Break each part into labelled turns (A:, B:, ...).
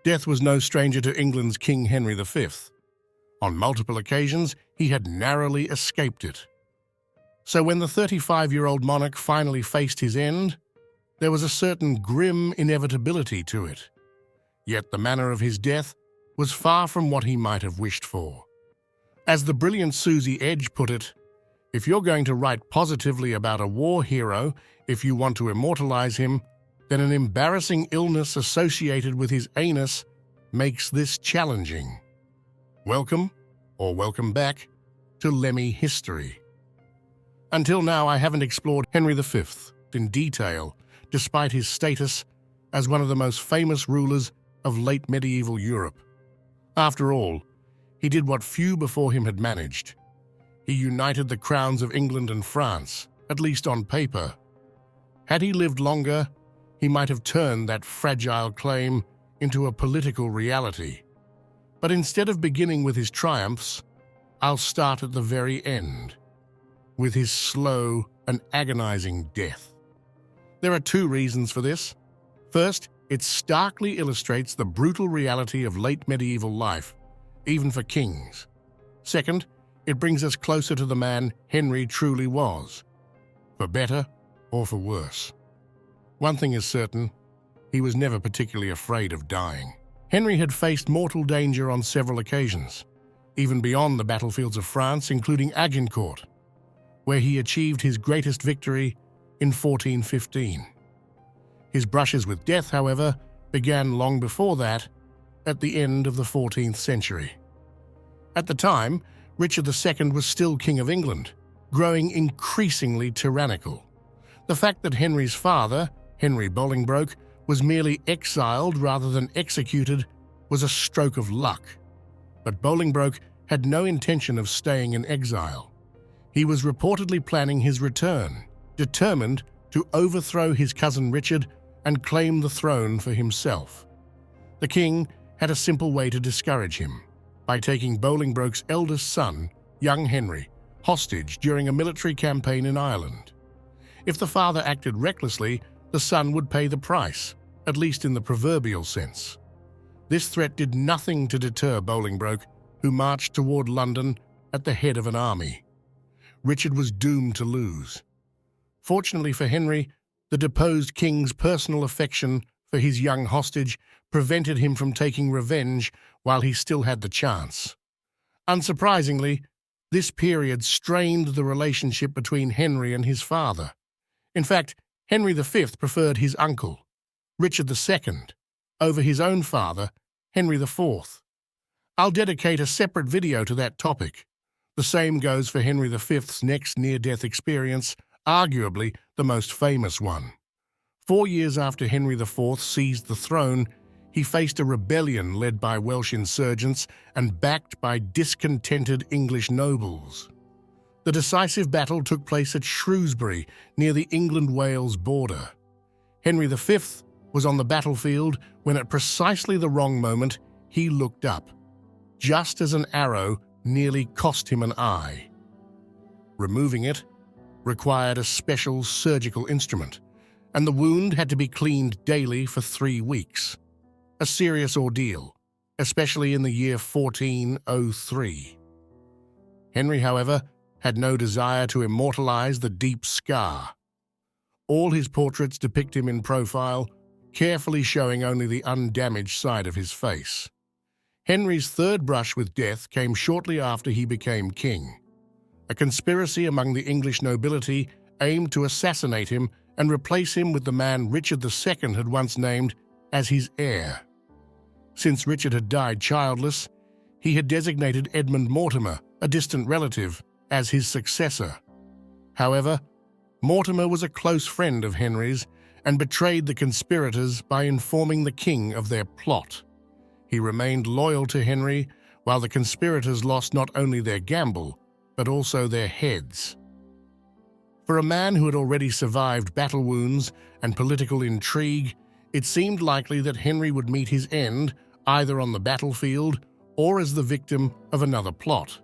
A: Death was no stranger to England's King Henry V. On multiple occasions, he had narrowly escaped it. So when the 35-year-old monarch finally faced his end, there was a certain grim inevitability to it. Yet the manner of his death was far from what he might have wished for. As the brilliant Suzy Edge put it, if you're going to write positively about a war hero, if you want to immortalize him, then an embarrassing illness associated with his anus makes this challenging. Welcome, or welcome back, to Lemmy history. Until now, I haven't explored Henry V in detail, despite his status as one of the most famous rulers of late medieval Europe. After all, he did what few before him had managed. He united the crowns of England and France, at least on paper. Had he lived longer, he might have turned that fragile claim into a political reality. But instead of beginning with his triumphs, I'll start at the very end, with his slow and agonizing death. There are two reasons for this. First, it starkly illustrates the brutal reality of late medieval life, even for kings. Second, it brings us closer to the man Henry truly was, for better or for worse. One thing is certain, he was never particularly afraid of dying. Henry had faced mortal danger on several occasions, even beyond the battlefields of France, including Agincourt, where he achieved his greatest victory in 1415. His brushes with death, however, began long before that, at the end of the 14th century. At the time, Richard II was still King of England, growing increasingly tyrannical. The fact that Henry's father, Henry Bolingbroke, was merely exiled rather than executed was a stroke of luck. But Bolingbroke had no intention of staying in exile. He was reportedly planning his return, determined to overthrow his cousin Richard and claim the throne for himself. The king had a simple way to discourage him, by taking Bolingbroke's eldest son, young Henry, hostage during a military campaign in Ireland. If the father acted recklessly, the son would pay the price, at least in the proverbial sense. This threat did nothing to deter Bolingbroke, who marched toward London at the head of an army. Richard was doomed to lose. Fortunately for Henry, the deposed king's personal affection for his young hostage prevented him from taking revenge while he still had the chance. Unsurprisingly, this period strained the relationship between Henry and his father. In fact, Henry V preferred his uncle, Richard II, over his own father, Henry IV. I'll dedicate a separate video to that topic. The same goes for Henry V's next near-death experience, arguably the most famous one. 4 years after Henry IV seized the throne, he faced a rebellion led by Welsh insurgents and backed by discontented English nobles. The decisive battle took place at Shrewsbury, near the England-Wales border. Henry V was on the battlefield when at precisely the wrong moment he looked up, just as an arrow nearly cost him an eye. Removing it required a special surgical instrument, and the wound had to be cleaned daily for 3 weeks. A serious ordeal, especially in the year 1403. Henry, however, had no desire to immortalize the deep scar. All his portraits depict him in profile, carefully showing only the undamaged side of his face. Henry's third brush with death came shortly after he became king. A conspiracy among the English nobility aimed to assassinate him and replace him with the man Richard II had once named as his heir. Since Richard had died childless, he had designated Edmund Mortimer, a distant relative, as his successor. However, Mortimer was a close friend of Henry's and betrayed the conspirators by informing the king of their plot. He remained loyal to Henry, while the conspirators lost not only their gamble, but also their heads. For a man who had already survived battle wounds and political intrigue, it seemed likely that Henry would meet his end either on the battlefield or as the victim of another plot.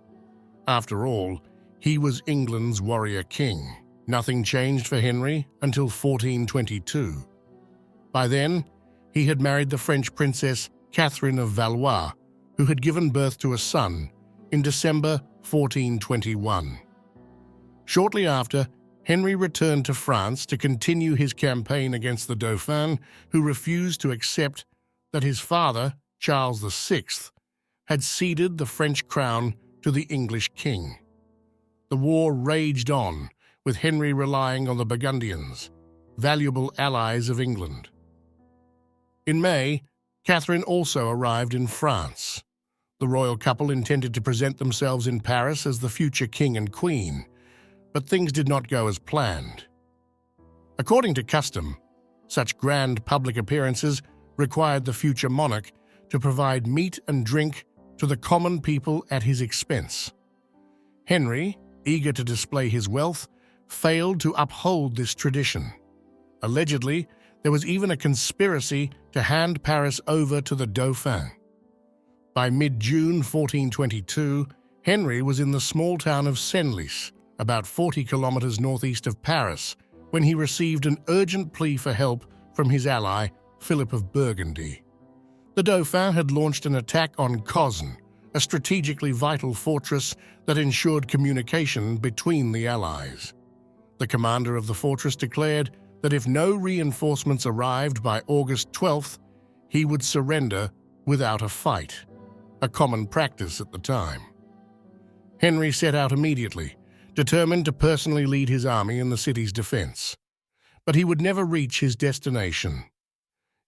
A: After all, he was England's warrior king. Nothing changed for Henry until 1422. By then, he had married the French princess Catherine of Valois, who had given birth to a son in December 1421. Shortly after, Henry returned to France to continue his campaign against the Dauphin, who refused to accept that his father, Charles VI, had ceded the French crown to the English king. The war raged on, with Henry relying on the Burgundians, valuable allies of England. In May, Catherine also arrived in France. The royal couple intended to present themselves in Paris as the future king and queen, but things did not go as planned. According to custom, such grand public appearances required the future monarch to provide meat and drink to the common people at his expense. Henry, eager to display his wealth, failed to uphold this tradition. Allegedly, there was even a conspiracy to hand Paris over to the Dauphin. By mid-June 1422, Henry was in the small town of Senlis, about 40 kilometers northeast of Paris, when he received an urgent plea for help from his ally, Philip of Burgundy. The Dauphin had launched an attack on Cosne, a strategically vital fortress that ensured communication between the allies. The commander of the fortress declared that if no reinforcements arrived by August 12th, he would surrender without a fight, a common practice at the time. Henry set out immediately, determined to personally lead his army in the city's defense. But he would never reach his destination.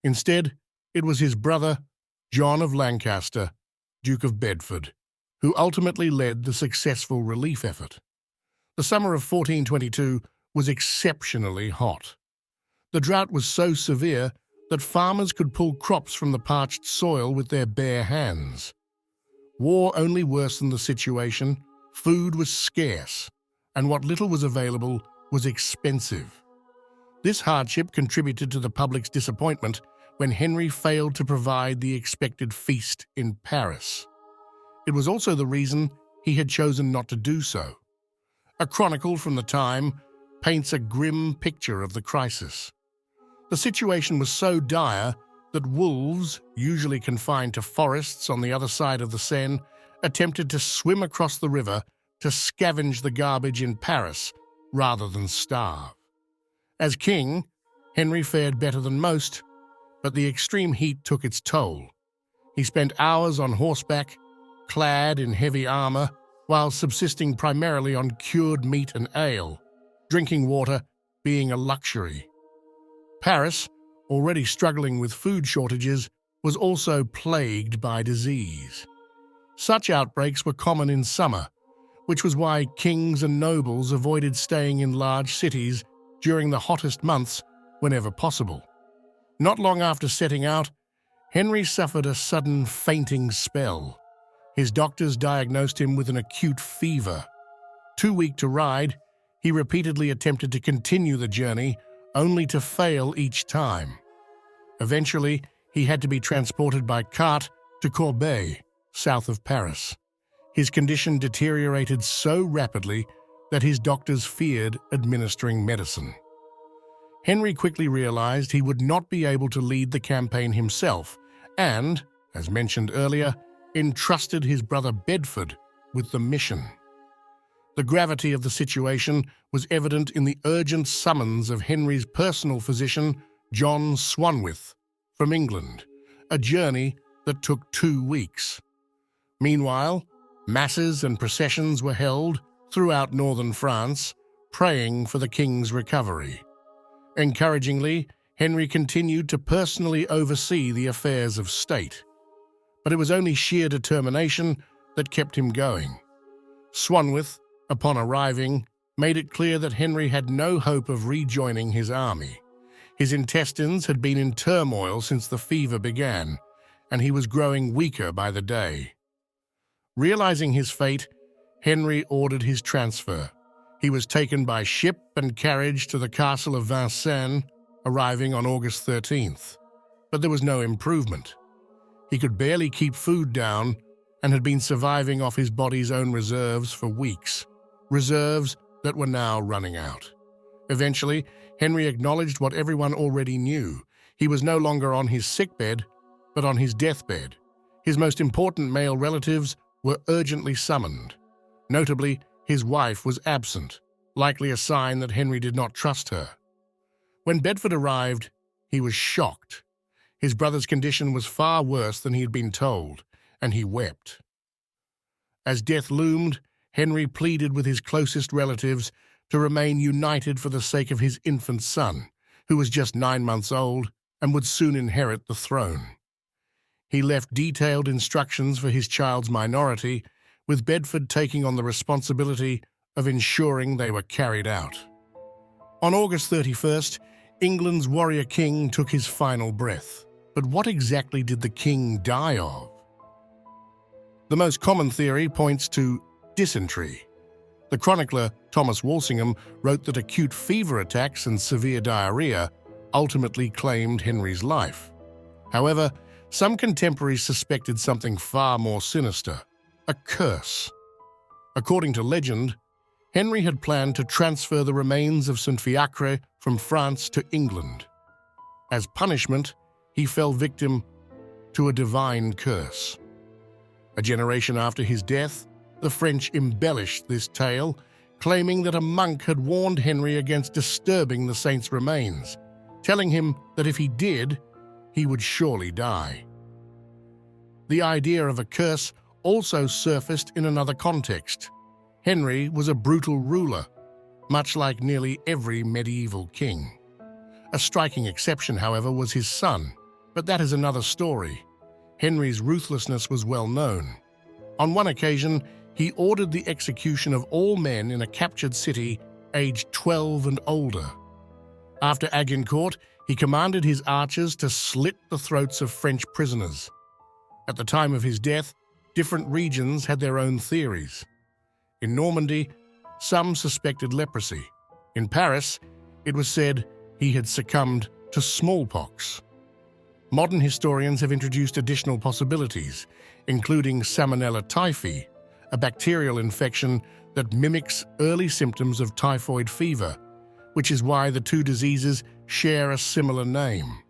A: Instead, it was his brother, John of Lancaster, Duke of Bedford, who ultimately led the successful relief effort. The summer of 1422 was exceptionally hot. The drought was so severe that farmers could pull crops from the parched soil with their bare hands. War only worsened the situation. Food was scarce, and what little was available was expensive. This hardship contributed to the public's disappointment when Henry failed to provide the expected feast in Paris. It was also the reason he had chosen not to do so. A chronicle from the time paints a grim picture of the crisis. The situation was so dire that wolves, usually confined to forests on the other side of the Seine, attempted to swim across the river to scavenge the garbage in Paris rather than starve. As king, Henry fared better than most, but the extreme heat took its toll. He spent hours on horseback, clad in heavy armor, while subsisting primarily on cured meat and ale, drinking water being a luxury. Paris, already struggling with food shortages, was also plagued by disease. Such outbreaks were common in summer, which was why kings and nobles avoided staying in large cities during the hottest months whenever possible. Not long after setting out, Henry suffered a sudden fainting spell. His doctors diagnosed him with an acute fever. Too weak to ride, he repeatedly attempted to continue the journey, only to fail each time. Eventually, he had to be transported by cart to Corbeil, south of Paris. His condition deteriorated so rapidly that his doctors feared administering medicine. Henry quickly realized he would not be able to lead the campaign himself and, as mentioned earlier, entrusted his brother Bedford with the mission. The gravity of the situation was evident in the urgent summons of Henry's personal physician, John Swanwith, from England, a journey that took 2 weeks. Meanwhile, masses and processions were held throughout northern France, praying for the king's recovery. Encouragingly, Henry continued to personally oversee the affairs of state. But it was only sheer determination that kept him going. Swanwith, upon arriving, made it clear that Henry had no hope of rejoining his army. His intestines had been in turmoil since the fever began, and he was growing weaker by the day. Realizing his fate, Henry ordered his transfer. He was taken by ship and carriage to the castle of Vincennes, arriving on August 13th. But there was no improvement. He could barely keep food down and had been surviving off his body's own reserves for weeks, reserves that were now running out. Eventually, Henry acknowledged what everyone already knew. He was no longer on his sickbed, But on his deathbed, his most important male relatives were urgently summoned. Notably, his wife was absent, likely a sign that Henry did not trust her. When Bedford arrived, he was shocked. His brother's condition was far worse than he had been told, and he wept. As death loomed, Henry pleaded with his closest relatives to remain united for the sake of his infant son, who was just 9 months old and would soon inherit the throne. He left detailed instructions for his child's minority, with Bedford taking on the responsibility of ensuring they were carried out. On August 31st, England's warrior king took his final breath. But what exactly did the king die of? The most common theory points to dysentery. The chronicler Thomas Walsingham wrote that acute fever attacks and severe diarrhea ultimately claimed Henry's life. However, some contemporaries suspected something far more sinister: a curse. According to legend, Henry had planned to transfer the remains of St. Fiacre from France to England. As punishment, he fell victim to a divine curse. A generation after his death, the French embellished this tale, claiming that a monk had warned Henry against disturbing the saint's remains, telling him that if he did, he would surely die. The idea of a curse also surfaced in another context. Henry was a brutal ruler, much like nearly every medieval king. A striking exception, however, was his son, but that is another story. Henry's ruthlessness was well known. On one occasion, he ordered the execution of all men in a captured city aged 12 and older. After Agincourt, he commanded his archers to slit the throats of French prisoners. At the time of his death, different regions had their own theories. In Normandy, some suspected leprosy. In Paris, it was said he had succumbed to smallpox. Modern historians have introduced additional possibilities, including Salmonella typhi, a bacterial infection that mimics early symptoms of typhoid fever, which is why the two diseases share a similar name.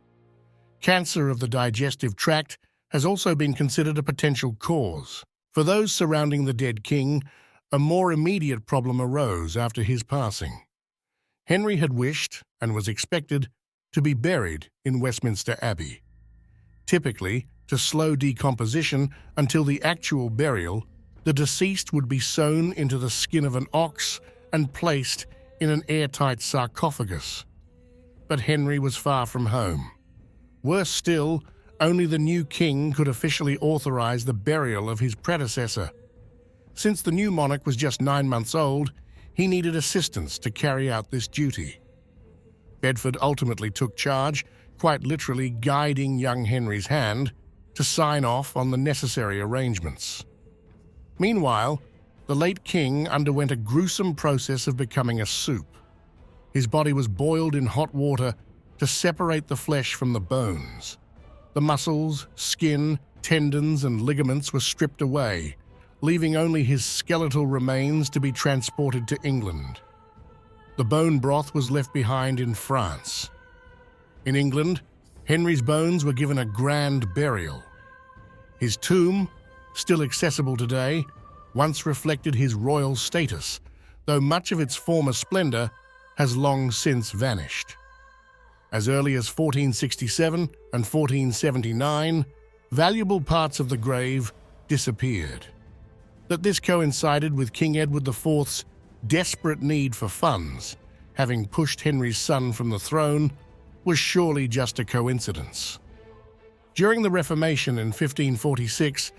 A: Cancer of the digestive tract has also been considered a potential cause. For those surrounding the dead king, a more immediate problem arose after his passing. Henry had wished, and was expected, to be buried in Westminster Abbey. Typically, to slow decomposition until the actual burial, the deceased would be sewn into the skin of an ox and placed in an airtight sarcophagus. But Henry was far from home. Worse still, only the new king could officially authorize the burial of his predecessor. Since the new monarch was just 9 months old, he needed assistance to carry out this duty. Bedford ultimately took charge, quite literally guiding young Henry's hand to sign off on the necessary arrangements. Meanwhile, the late king underwent a gruesome process of becoming a soup. His body was boiled in hot water to separate the flesh from the bones. The muscles, skin, tendons, and ligaments were stripped away, leaving only his skeletal remains to be transported to England. The bone broth was left behind in France. In England, Henry's bones were given a grand burial. His tomb, still accessible today, once reflected his royal status, though much of its former splendor has long since vanished. As early as 1467 and 1479, valuable parts of the grave disappeared. That this coincided with King Edward IV's desperate need for funds, having pushed Henry's son from the throne, was surely just a coincidence. During the Reformation in 1546,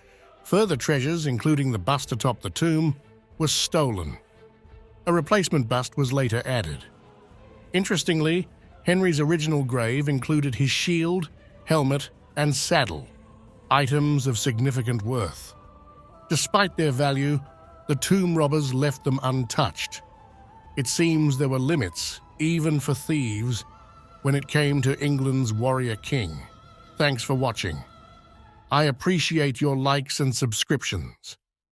A: further treasures, including the bust atop the tomb, were stolen. A replacement bust was later added. Interestingly, Henry's original grave included his shield, helmet, and saddle, items of significant worth. Despite their value, the tomb robbers left them untouched. It seems there were limits, even for thieves, when it came to England's warrior king. Thanks for watching. I appreciate your likes and subscriptions.